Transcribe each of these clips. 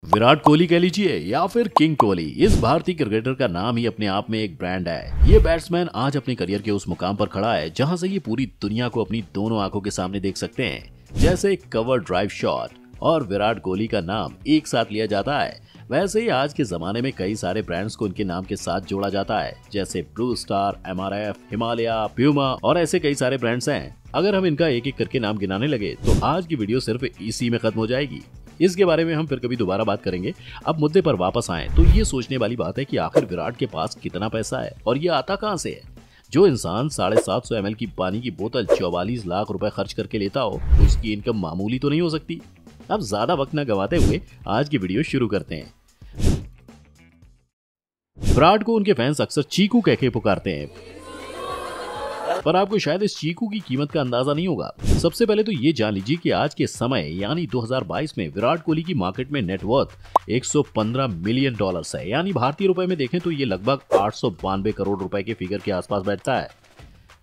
विराट कोहली कह लीजिए या फिर किंग कोहली, इस भारतीय क्रिकेटर का नाम ही अपने आप में एक ब्रांड है। ये बैट्समैन आज अपने करियर के उस मुकाम पर खड़ा है जहां से ये पूरी दुनिया को अपनी दोनों आंखों के सामने देख सकते हैं। जैसे कवर ड्राइव शॉट और विराट कोहली का नाम एक साथ लिया जाता है, वैसे ही आज के जमाने में कई सारे ब्रांड्स को इनके नाम के साथ जोड़ा जाता है, जैसे blue star, MRF, Himalaya, Puma और ऐसे कई सारे ब्रांड्स हैं। अगर हम इनका एक एक करके नाम गिनाने लगे तो आज की वीडियो सिर्फ इसी में खत्म हो जाएगी। इसके बारे में हम फिर कभी दोबारा बात करेंगे। अब मुद्दे पर वापस आएं तो ये सोचने वाली बात है कि आखिर विराट के पास कितना पैसा है और ये आता कहां से है। जो इंसान 750 ml की पानी की बोतल 44 लाख रुपए खर्च करके लेता हो, उसकी इनकम मामूली तो नहीं हो सकती। अब ज्यादा वक्त न गवाते हुए आज की वीडियो शुरू करते हैं। विराट को उनके फैंस अक्सर चीकू कह के पुकारते हैं, पर आपको शायद इस चीकू की कीमत का अंदाजा नहीं होगा। सबसे पहले तो ये जान लीजिए कि आज के समय यानी 2022 में विराट कोहली की मार्केट में नेटवर्थ 115 मिलियन डॉलर्स है, यानी भारतीय रुपए में देखें तो ये लगभग 892 करोड़ रुपए के फिगर के आसपास बैठता है।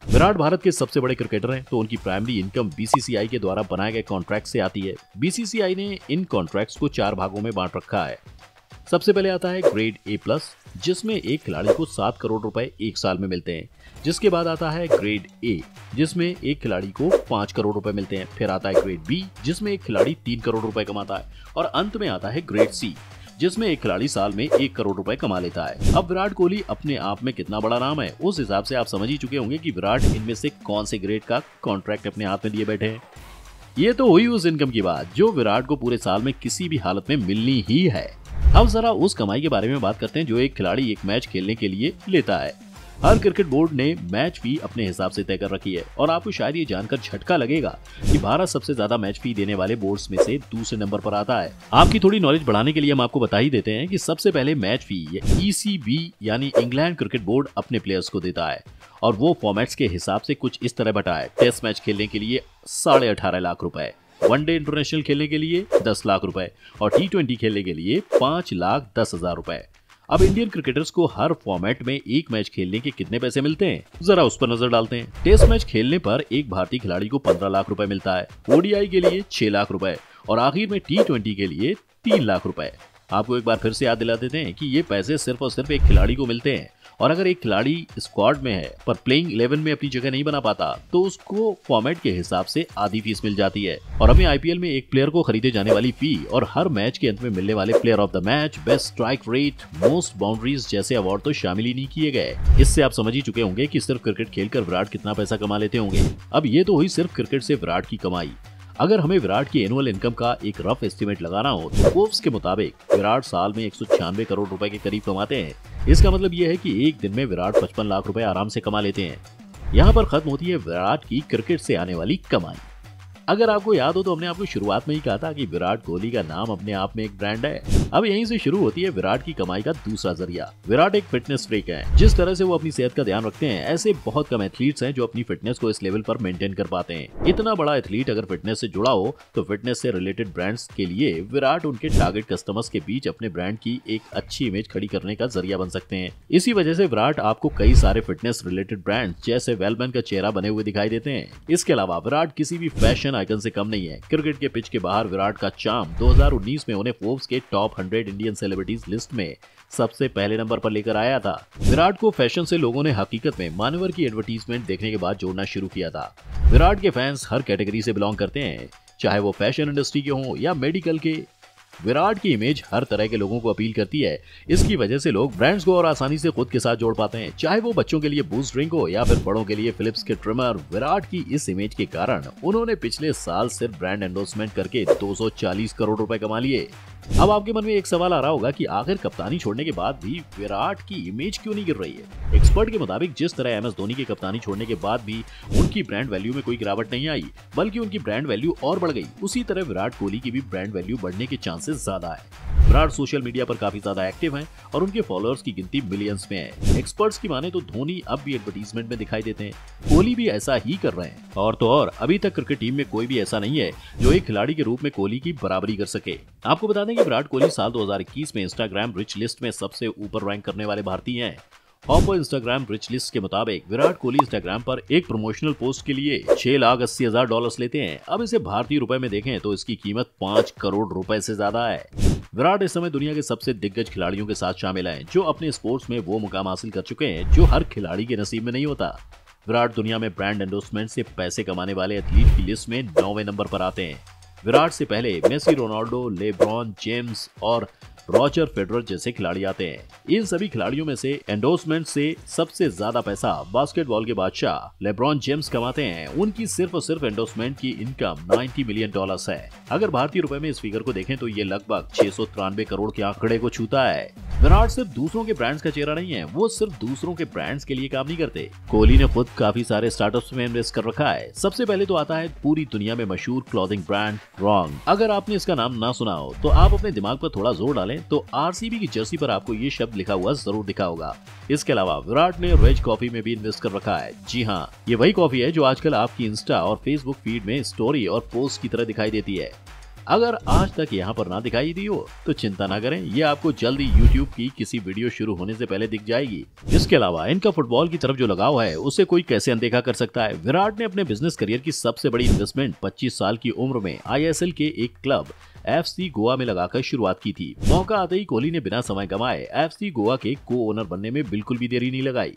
विराट भारत के सबसे बड़े क्रिकेटर हैं, तो उनकी प्राइमरी इनकम बीसीसीआई के द्वारा बनाए गए कॉन्ट्रैक्ट से आती है। बीसीसीआई ने इन कॉन्ट्रैक्ट्स को 4 भागों में बांट रखा है। सबसे पहले आता है ग्रेड A+, जिसमें एक खिलाड़ी को 7 करोड़ रुपए एक साल में मिलते हैं। जिसके बाद आता है ग्रेड A, जिसमें एक खिलाड़ी को 5 करोड़ रुपए मिलते हैं। फिर आता है ग्रेड B, जिसमें एक खिलाड़ी 3 करोड़ रुपए कमाता है। और अंत में आता है ग्रेड C, जिसमें एक खिलाड़ी साल में 1 करोड़ रुपए कमा लेता है। अब विराट कोहली अपने आप में कितना बड़ा नाम है, उस हिसाब से आप समझ ही चुके होंगे कि विराट इनमें से कौन से ग्रेड का कॉन्ट्रैक्ट अपने हाथ में लिए बैठे हैं। ये तो हुई उस इनकम की बात जो विराट को पूरे साल में किसी भी हालत में मिलनी ही है। अब जरा उस कमाई के बारे में बात करते हैं जो एक खिलाड़ी एक मैच खेलने के लिए लेता है। हर क्रिकेट बोर्ड ने मैच फी अपने हिसाब से तय कर रखी है और आपको शायद ये जानकर झटका लगेगा कि भारत सबसे ज्यादा मैच फी देने वाले बोर्ड्स में से दूसरे नंबर पर आता है। आपकी थोड़ी नॉलेज बढ़ाने के लिए हम आपको बता ही देते हैं कि सबसे पहले मैच फी ECB यानी इंग्लैंड क्रिकेट बोर्ड अपने प्लेयर्स को देता है और वो फॉर्मेट्स के हिसाब से कुछ इस तरह बटा है। टेस्ट मैच खेलने के लिए 18.5 लाख रुपए, वनडे इंटरनेशनल खेलने के लिए 10 लाख रुपए और T20 खेलने के लिए 5,10,000 रुपए। अब इंडियन क्रिकेटर्स को हर फॉर्मेट में एक मैच खेलने के कितने पैसे मिलते हैं, जरा उस पर नजर डालते हैं। टेस्ट मैच खेलने पर एक भारतीय खिलाड़ी को 15 लाख रुपए मिलता है, ODI के लिए 6 लाख रुपए और आखिर में T20 के लिए 3 लाख रुपए। आपको एक बार फिर से याद दिला देते हैं कि ये पैसे सिर्फ और सिर्फ एक खिलाड़ी को मिलते हैं और अगर एक खिलाड़ी स्क्वाड में है पर प्लेइंग 11 में अपनी जगह नहीं बना पाता तो उसको फॉर्मेट के हिसाब से आधी फीस मिल जाती है। और हमें IPL में एक प्लेयर को खरीदे जाने वाली फी और हर मैच के अंत में मिलने वाले player of the match, best strike rate, most boundaries जैसे अवार्ड तो शामिल ही नहीं किए गए। इससे आप समझ ही चुके होंगे कि सिर्फ क्रिकेट खेलकर विराट कितना पैसा कमा लेते होंगे। अब ये तो हुई सिर्फ क्रिकेट से विराट की कमाई। अगर हमें विराट की एनुअल इनकम का एक रफ एस्टिमेट लगाना हो तो फोर्ब्स के मुताबिक विराट साल में 196 करोड़ रुपए के करीब कमाते हैं। इसका मतलब यह है कि एक दिन में विराट 55 लाख रुपए आराम से कमा लेते हैं। यहाँ पर खत्म होती है विराट की क्रिकेट से आने वाली कमाई। अगर आपको याद हो तो हमने आपको शुरुआत में ही कहा था कि विराट कोहली का नाम अपने आप में एक ब्रांड है। अब यहीं से शुरू होती है विराट की कमाई का दूसरा जरिया। विराट एक फिटनेस फ्रीक है। जिस तरह से वो अपनी सेहत का ध्यान रखते हैं, ऐसे बहुत कम एथलीट्स हैं जो अपनी फिटनेस को इस लेवल पर मेंटेन कर पाते हैं। इतना बड़ा एथलीट अगर फिटनेस से जुड़ा हो तो फिटनेस से रिलेटेड ब्रांड्स के लिए विराट उनके टारगेट कस्टमर्स के बीच अपने ब्रांड की एक अच्छी इमेज खड़ी करने का जरिया बन सकते हैं। इसी वजह से विराट आपको कई सारे फिटनेस रिलेटेड ब्रांड जैसे वेलमैन का चेहरा बने हुए दिखाई देते हैं। इसके अलावा विराट किसी भी फैशन आइकन से कम नहीं है। क्रिकेट के पिच के बाहर विराट का चार्म 2019 में उन्हें फोर्ब्स के टॉप 100 इंडियन सेलिब्रिटीज लिस्ट में सबसे पहले नंबर पर लेकर आया था। विराट को फैशन से लोगों ने हकीकत में मान्यवर की एडवर्टीजमेंट देखने के बाद जोड़ना शुरू किया था। विराट के फैंस हर कैटेगरी से बिलोंग करते हैं, चाहे वो फैशन इंडस्ट्री के हों या मेडिकल के। विराट की इमेज हर तरह के लोगों को अपील करती है। इसकी वजह से लोग ब्रांड्स को और आसानी से खुद के साथ जोड़ पाते हैं, चाहे वो बच्चों के लिए बूस्ट ड्रिंक हो या फिर बड़ों के लिए फिलिप्स के ट्रिमर। विराट की इस इमेज के कारण उन्होंने पिछले साल सिर्फ ब्रांड एंडोर्समेंट करके 240 करोड़ रुपए कमा लिए। अब आपके मन में एक सवाल आ रहा होगा कि आखिर कप्तानी छोड़ने के बाद भी विराट की इमेज क्यों नहीं गिर रही है। एक्सपर्ट के मुताबिक जिस तरह MS धोनी की कप्तानी छोड़ने के बाद भी उनकी ब्रांड वैल्यू में कोई गिरावट नहीं आई, बल्कि उनकी ब्रांड वैल्यू और बढ़ गई, उसी तरह विराट कोहली की भी ब्रांड वैल्यू बढ़ने के चांसेस ज्यादा है। विराट सोशल मीडिया पर काफी ज्यादा एक्टिव हैं और उनके फॉलोअर्स की गिनती मिलियंस में है। एक्सपर्ट्स की माने तो धोनी अब भी एडवर्टीजमेंट में दिखाई देते हैं, कोहली भी ऐसा ही कर रहे हैं। और तो और अभी तक क्रिकेट टीम में कोई भी ऐसा नहीं है जो एक खिलाड़ी के रूप में कोहली की बराबरी कर सके। आपको बता दें कि विराट कोहली साल 2021 में इंस्टाग्राम रिच लिस्ट में सबसे ऊपर रैंक करने वाले भारतीय हैं हॉपर इंस्टाग्राम रिच लिस्ट के मुताबिक विराट कोहली इंस्टाग्राम पर एक प्रमोशनल पोस्ट के लिए $6,80,000 लेते हैं। अब इसे भारतीय रुपए में देखें तो इसकी कीमत 5 करोड़ रुपए से ज्यादा है। विराट इस समय दुनिया के सबसे दिग्गज खिलाड़ियों के साथ शामिल हैं, जो अपने स्पोर्ट्स में वो मुकाम हासिल कर चुके हैं जो हर खिलाड़ी के नसीब में नहीं होता। विराट दुनिया में ब्रांड एंडोर्समेंट से पैसे कमाने वाले एथलीट की लिस्ट में 9वें नंबर पर आते हैं। विराट से पहले मेसी, रोनाल्डो, लेब्रॉन जेम्स और रॉजर फेडरर जैसे खिलाड़ी आते हैं। इन सभी खिलाड़ियों में से एंडोर्समेंट से सबसे ज्यादा पैसा बास्केटबॉल के बादशाह लेब्रॉन जेम्स कमाते हैं। उनकी सिर्फ और सिर्फ एंडोर्समेंट की इनकम $90 मिलियन है। अगर भारतीय रुपए में इस फिगर को देखें तो ये लगभग 693 करोड़ के आंकड़े को छूता है। विराट सिर्फ दूसरों के ब्रांड्स का चेहरा नहीं है, वो सिर्फ दूसरों के ब्रांड्स के लिए काम नहीं करते। कोहली ने खुद काफी सारे स्टार्टअप्स में इन्वेस्ट कर रखा है। सबसे पहले तो आता है पूरी दुनिया में मशहूर क्लॉथिंग ब्रांड रॉन्ग। अगर आपने इसका नाम ना सुना हो तो आप अपने दिमाग पर थोड़ा जोर डालें तो आरसीबी की जर्सी पर आपको ये शब्द लिखा हुआ जरूर दिखा होगा। इसके अलावा विराट ने रेज कॉफी में भी इन्वेस्ट कर रखा है। जी हाँ, ये वही कॉफी है जो आजकल आपकी इंस्टा और फेसबुक फीड में स्टोरी और पोस्ट की तरह दिखाई देती है। अगर आज तक यहाँ पर ना दिखाई दी हो तो चिंता ना करें, ये आपको जल्दी यूट्यूब की किसी वीडियो शुरू होने से पहले दिख जाएगी। इसके अलावा इनका फुटबॉल की तरफ जो लगाव है उसे कोई कैसे अनदेखा कर सकता है। विराट ने अपने बिजनेस करियर की सबसे बड़ी इन्वेस्टमेंट 25 साल की उम्र में ISL के एक क्लब FC गोवा में लगाकर शुरुआत की थी। मौका आते ही कोहली ने बिना समय गंवाए FC गोवा के को ओनर बनने में बिल्कुल भी देरी नहीं लगाई।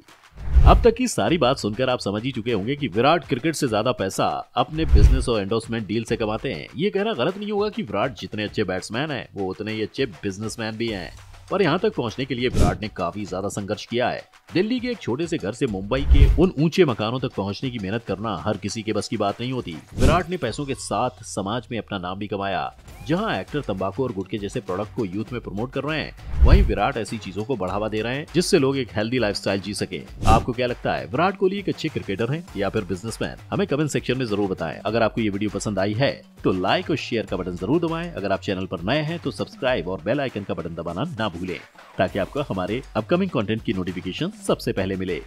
अब तक की सारी बात सुनकर आप समझ ही चुके होंगे कि विराट क्रिकेट से ज्यादा पैसा अपने बिजनेस और एंडोर्समेंट डील से कमाते हैं। ये कहना गलत नहीं होगा कि विराट जितने अच्छे बैट्समैन हैं वो उतने ही अच्छे बिजनेसमैन भी हैं। पर यहाँ तक पहुँचने के लिए विराट ने काफी ज्यादा संघर्ष किया है। दिल्ली के एक छोटे से घर से मुंबई के उन ऊंचे मकानों तक पहुँचने की मेहनत करना हर किसी के बस की बात नहीं होती। विराट ने पैसों के साथ समाज में अपना नाम भी कमाया। जहां एक्टर तंबाकू और गुटखे जैसे प्रोडक्ट को यूथ में प्रमोट कर रहे हैं, वहीं विराट ऐसी चीजों को बढ़ावा दे रहे हैं जिससे लोग एक हेल्दी लाइफस्टाइल जी सके। आपको क्या लगता है, विराट कोहली एक अच्छे क्रिकेटर हैं या फिर बिजनेसमैन? हमें कमेंट सेक्शन में जरूर बताएं। अगर आपको ये वीडियो पसंद आई है तो लाइक और शेयर का बटन जरूर दबाएं। अगर आप चैनल पर नए हैं तो सब्सक्राइब और बेल आइकन का बटन दबाना ना भूलें ताकि आपको हमारे अपकमिंग कंटेंट की नोटिफिकेशन सबसे पहले मिले।